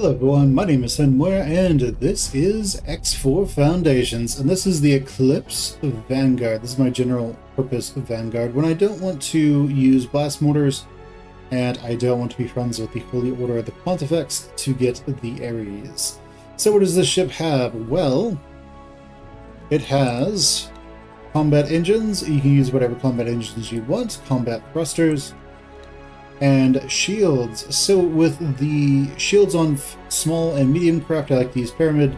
Hello everyone, my name is Muir, and this is X4 Foundations, and this is the Eclipse Vanguard. This is my general purpose Vanguard when I don't want to use blast mortars, and I don't want to be friends with the Holy Order of the Pontifex to get the Ares. So what does this ship have? Well, it has combat engines. You can use whatever combat engines you want, combat thrusters, and shields. So with the shields on small and medium craft, I like these Pyramid,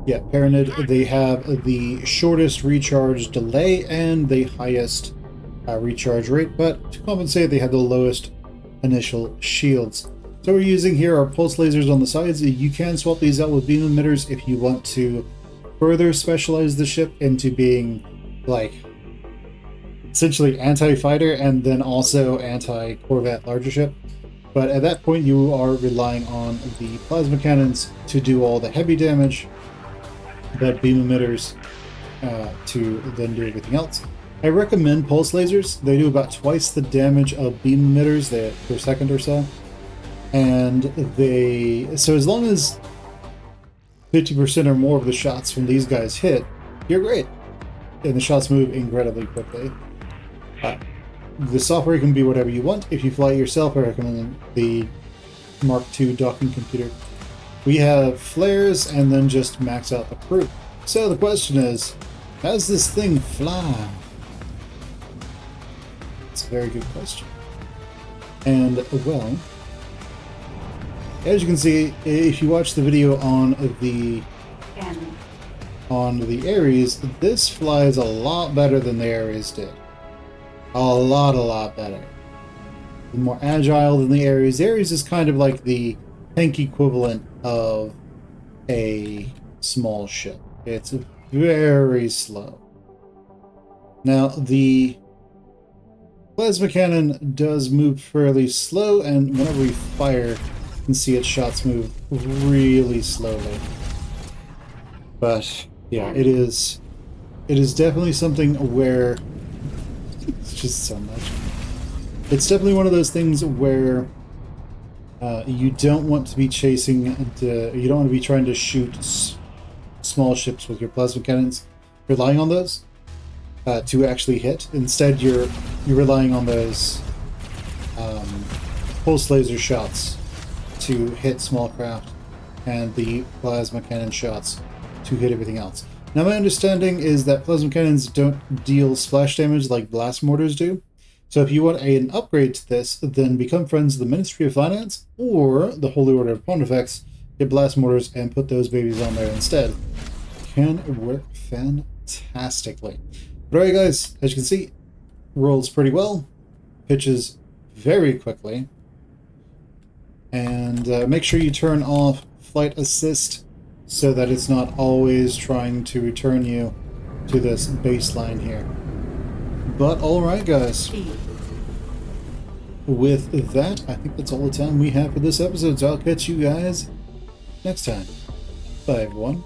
they have the shortest recharge delay and the highest recharge rate, but to compensate they have the lowest initial shields. So we're using here our pulse lasers on the sides. You can swap these out with beam emitters if you want to further specialize the ship into being like essentially anti-fighter and then also anti-corvette larger ship. But at that point you are relying on the plasma cannons to do all the heavy damage, but beam emitters to then do everything else. I recommend pulse lasers. They do about twice the damage of beam emitters per second or so. And so as long as 50% or more of the shots from these guys hit, you're great. And the shots move incredibly quickly. The software can be whatever you want. If you fly it yourself, I recommend the Mark II docking computer. We have flares and then just max out the crew. So the question is, how's this thing fly? It's a very good question. And well, as you can see, if you watch the video on the Ares, this flies a lot better than the Ares did. A lot better. More agile than the Ares. The Ares is kind of like the tank equivalent of a small ship. It's very slow. Now, the plasma cannon does move fairly slow, and whenever we fire, you can see its shots move really slowly. But yeah, it is definitely something where it's just so much. It's definitely one of those things where you don't want to be chasing, you don't want to be trying to shoot small ships with your plasma cannons, relying on those to actually hit. Instead, you're relying on those pulse laser shots to hit small craft, and the plasma cannon shots to hit everything else. Now, my understanding is that plasma cannons don't deal splash damage like blast mortars do. So if you want an upgrade to this, then become friends of the Ministry of Finance or the Holy Order of Pontifex, get blast mortars and put those babies on there instead. Can work fantastically. But alright guys, as you can see, rolls pretty well, pitches very quickly, and make sure you turn off flight assist so that it's not always trying to return you to this baseline here. But alright guys, with that, I think that's all the time we have for this episode, so I'll catch you guys next time. Bye everyone.